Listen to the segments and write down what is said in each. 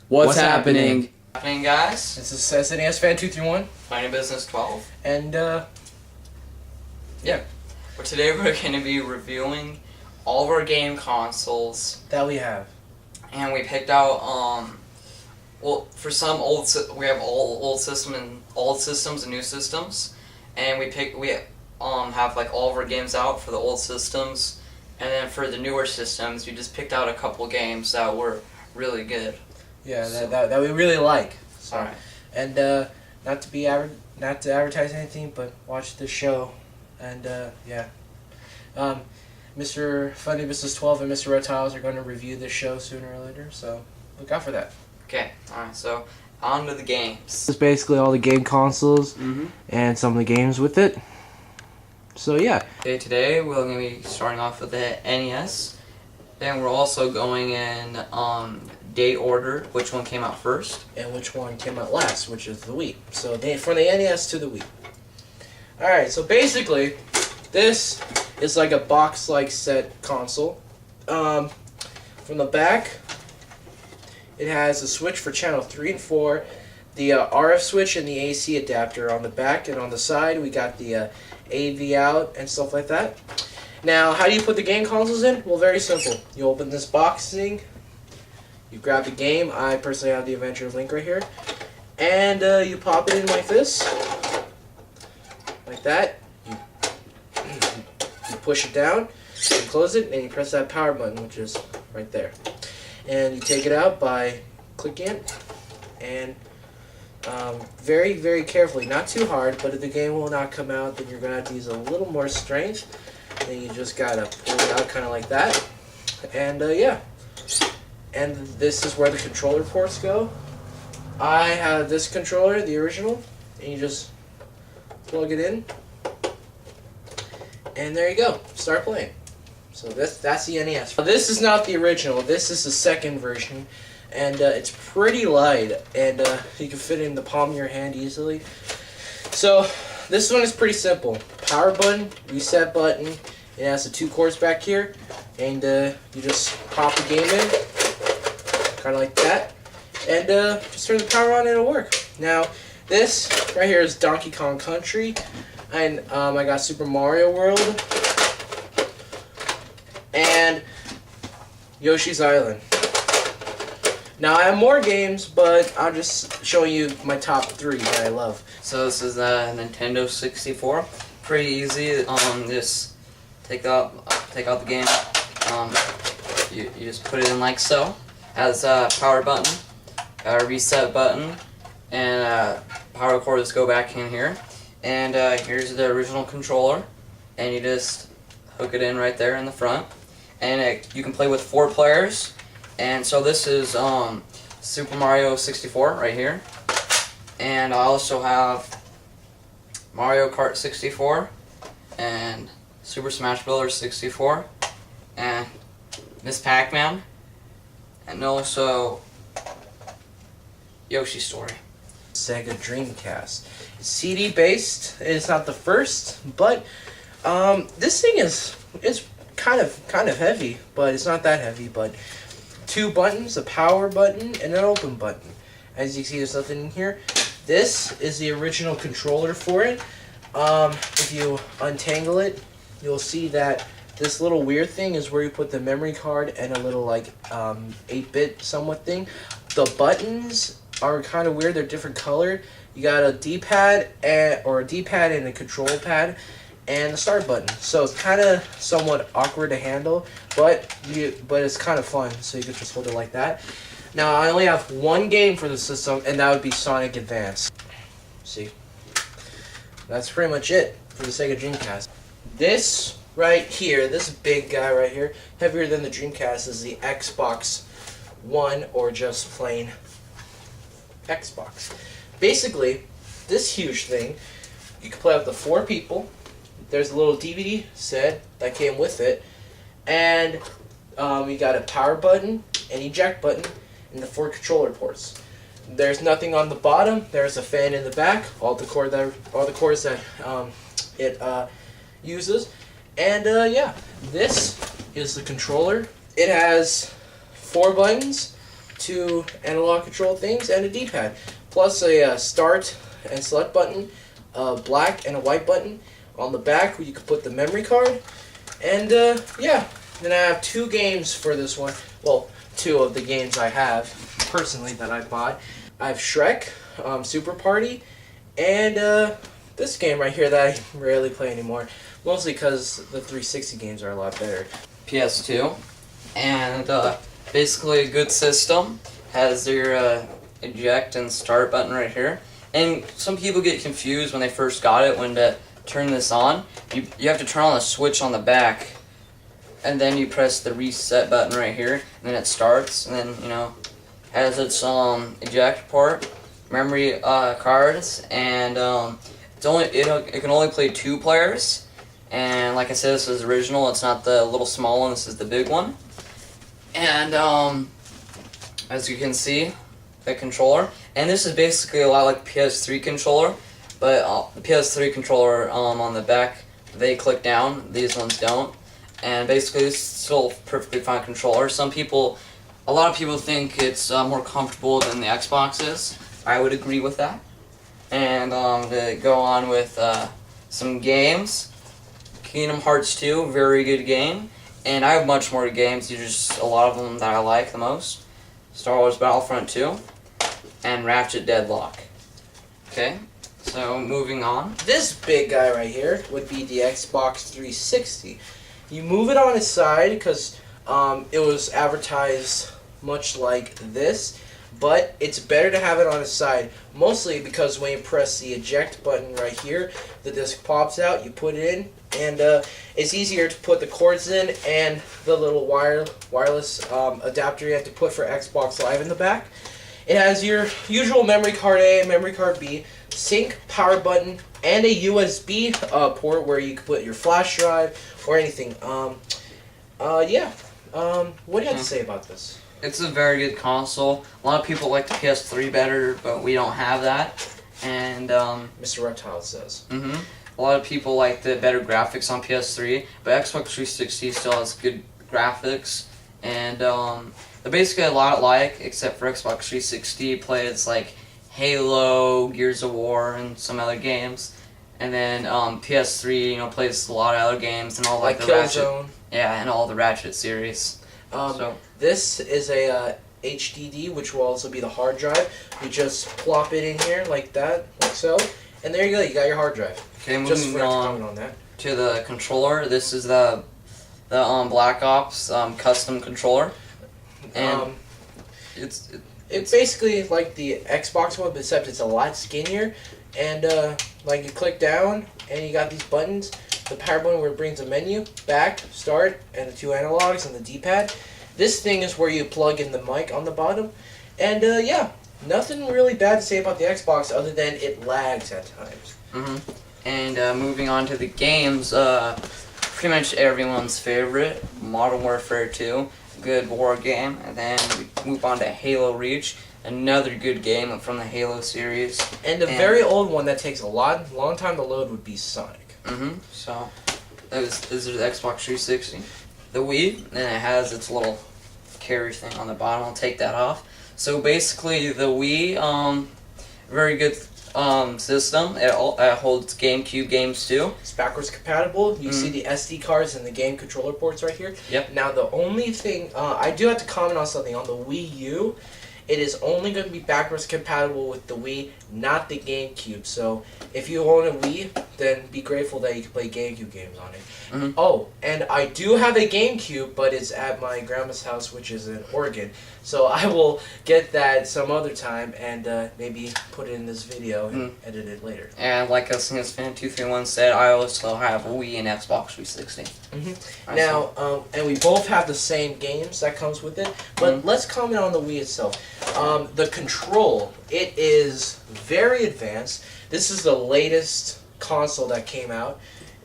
What's happening? Happening, guys? This is SNES Fan 231. Finding Business 12. And, yeah. But today we're going to be reviewing all of our game consoles. That we have. And we picked out, well, for some we have old systems and new systems. And we have like all of our games out for the old systems. And then for the newer systems, we just picked out a couple games that were really good. Yeah, that we really like. So. Alright. And not to advertise anything, but watch the show. And yeah, Mr. Funny Business 12 and Mr. Reptiles are going to review this show sooner or later. So look out for that. Okay. Alright. So on to the games. This is basically all the game consoles and some of the games with it. So yeah. Okay. Today we're going to be starting off with the NES. Then we're also going in date order, which one came out first. And which one came out last, which is the Wii. So from the NES to the Wii. Alright, so basically, this is like a box-like set console. From the back, it has a switch for channel 3 and 4, the RF switch and the AC adapter on the back, and on the side we got the AV out and stuff like that. Now, how do you put the game consoles in? Well, very simple. You open this box thing, you grab the game. I personally have the Adventure Link right here. And you pop it in like this. Like that. You push it down, you close it, and you press that power button, which is right there. And you take it out by clicking it. And very, very carefully. Not too hard, but if the game will not come out, then you're going to have to use a little more strength. Then you just got to pull it out kind of like that. And yeah. And this is where the controller ports go. I have this controller, the original, and you just plug it in. And there you go. Start playing. So that's the NES. This is not the original. This is the second version. And it's pretty light. And you can fit it in the palm of your hand easily. So this one is pretty simple. Power button, reset button. It has the 2 cords back here. And you just pop the game in. Kind of like that. And just turn the power on and it'll work. Now, this right here is Donkey Kong Country. And I got Super Mario World. And Yoshi's Island. Now, I have more games, but I'm just showing you my top 3 that I love. So this is a Nintendo 64. Pretty easy. Just take out the game. You just put it in like so. Has a power button, a reset button, and power cords go back in here. And here's the original controller, and you just hook it in right there in the front. And you can play with 4 players. And so this is Super Mario 64 right here. And I also have Mario Kart 64 and Super Smash Bros. 64 and Miss Pac-Man. And also Yoshi's Story. Sega Dreamcast. It's CD based. It's not the first, but this thing is kind of heavy, but it's not that heavy. But 2 buttons, a power button and an open button. As you can see, there's nothing in here. This is the original controller for it. If you untangle it, you'll see that this little weird thing is where you put the memory card and a little like 8-bit somewhat thing. The buttons are kind of weird. They're different colored. You got a D-pad and a control pad and a start button. So it's kind of somewhat awkward to handle, but it's kind of fun. So you can just hold it like that. Now I only have 1 game for the system, and that would be Sonic Advance. See, that's pretty much it for the Sega Dreamcast. This right here, this big guy right here, heavier than the Dreamcast, is the Xbox One, or just plain Xbox. Basically, this huge thing, you can play up to 4 people. There's a little DVD set that came with it, and you got a power button, an eject button, and the 4 controller ports. There's nothing on the bottom. There's a fan in the back. All the cords that it uses. And yeah, this is the controller. It has 4 buttons, two analog control things, and a D-pad, plus a start and select button, a black and a white button. On the back, where you can put the memory card, and yeah. Then I have two games for this one. Well, two of the games I have personally that I bought. I have Shrek, Super Party, and this game right here that I rarely play anymore, mostly because the 360 games are a lot better. PS2, and basically a good system. Has your eject and start button right here. And some people get confused when they first got it when to turn this on. You have to turn on a switch on the back, and then you press the reset button right here, and then it starts, and then, you know, has its eject port, memory cards, and it can only play 2 players. And like I said, this is original. It's not the little small one. This is the big one. And as you can see, the controller. And this is basically a lot like the PS3 controller, but the PS3 controller on the back, they click down. These ones don't. And basically, this is still a perfectly fine controller. A lot of people think it's more comfortable than the Xbox is. I would agree with that. And to go on with some games, Kingdom Hearts 2, very good game. And I have much more games. These are just a lot of them that I like the most. Star Wars Battlefront 2 and Ratchet Deadlock. Okay, so moving on. This big guy right here would be the Xbox 360. You move it on its side because it was advertised much like this, but it's better to have it on its side, mostly because when you press the eject button right here, the disc pops out, you put it in, and it's easier to put the cords in and the little wireless adapter you have to put for Xbox Live in the back. It has your usual memory card A, memory card B, sync, power button, and a USB port where you can put your flash drive or anything. Yeah. What do you have to say about this? It's a very good console. A lot of people like the PS3 better, but we don't have that. And Mr. Reptile says. A lot of people like the better graphics on PS3, but Xbox 360 still has good graphics. And they're basically a lot alike, except for Xbox 360 plays like Halo, Gears of War, and some other games. And then PS3, you know, plays a lot of other games and all like the Ratchet. Yeah, and all the Ratchet series. This is a HDD, which will also be the hard drive. You just plop it in here like that, like so, and there you go. You got your hard drive. Okay, just moving on that. To the controller. This is the Black Ops custom controller, and it's basically like the Xbox one, except it's a lot skinnier. And like you click down, and you got these buttons. The power button where it brings a menu, back, start, and the 2 analogs and the D-pad. This thing is where you plug in the mic on the bottom. And yeah, nothing really bad to say about the Xbox other than it lags at times. And moving on to the games, pretty much everyone's favorite, Modern Warfare 2, good war game. And then we move on to Halo Reach, another good game from the Halo series. And a very old one that takes a long time to load would be Sonic. So, this is the Xbox 360. The Wii, and it has its little carry thing on the bottom. I'll take that off. So basically, the Wii, very good system. It holds GameCube games too. It's backwards compatible. You see the SD cards and the game controller ports right here. Yep. Now the only thing, I do have to comment on something. On the Wii U, it is only going to be backwards compatible with the Wii, not the GameCube. So if you own a Wii, then be grateful that you can play GameCube games on it. Oh, and I do have a GameCube, but it's at my grandma's house, which is in Oregon. So I will get that some other time and maybe put it in this video and edit it later. And like SNES231 said, I also have a Wii and Xbox 360. Now, and we both have the same games that comes with it, but let's comment on the Wii itself. The control, it is very advanced. This is the latest console that came out.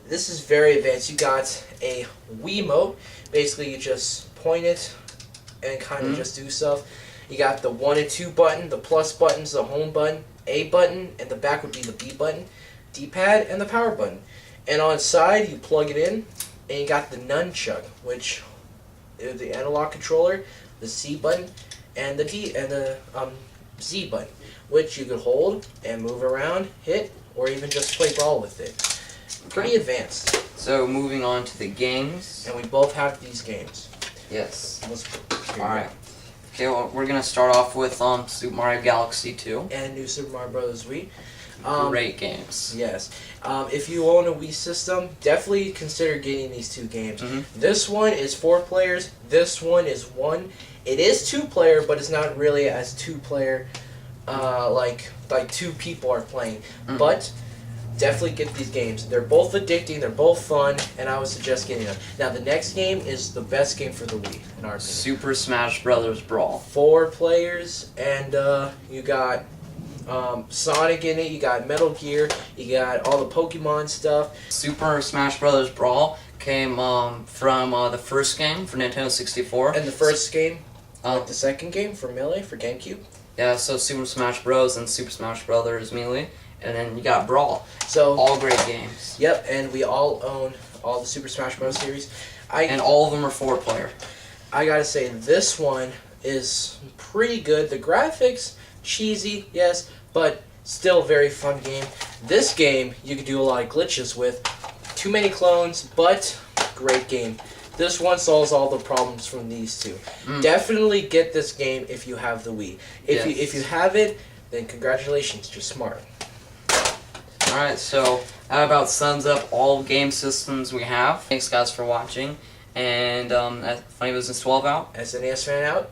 This is very advanced. You got a Wiimote. Basically, you just point it and kind of just do stuff. You got the 1 and 2 button, the plus buttons, the home button, A button, and the back would be the B button, D-pad, and the power button. And on the side, you plug it in, and you got the nunchuck, which is the analog controller, the C button, and the Z button, which you could hold and move around, hit, or even just play brawl with it. Pretty advanced. So moving on to the games. And we both have these games. Yes. All Alright. Okay, well, we're going to start off with Super Mario Galaxy 2. And New Super Mario Bros. Wii. Great games. Yes. If you own a Wii system, definitely consider getting these two games. This one is 4 players. This one is 1. It is 2-player, but it's not really as 2-player like 2 people are playing. But definitely get these games. They're both addicting, they're both fun, and I would suggest getting them. Now, the next game is the best game for the Wii, in our opinion. Super Smash Bros. Brawl. 4 players, and you got Sonic in it, you got Metal Gear, you got all the Pokemon stuff. Super Smash Bros. Brawl came from the first game for Nintendo 64. And the first game, like the second game for Melee, for GameCube. Yeah, so Super Smash Bros. And Super Smash Brothers Melee. And then you got Brawl. So all great games. Yep, and we all own all the Super Smash Bros. Series. And all of them are 4-player. I gotta say, this one is pretty good. The graphics, cheesy, yes, but still very fun game. This game, you can do a lot of glitches with. Too many clones, but great game. This one solves all the problems from these two. Definitely get this game if you have the Wii. If you have it, then congratulations, you're smart. Alright, so that about sums up all game systems we have. Thanks guys for watching. And Funny Business 12 out. SNES fan out.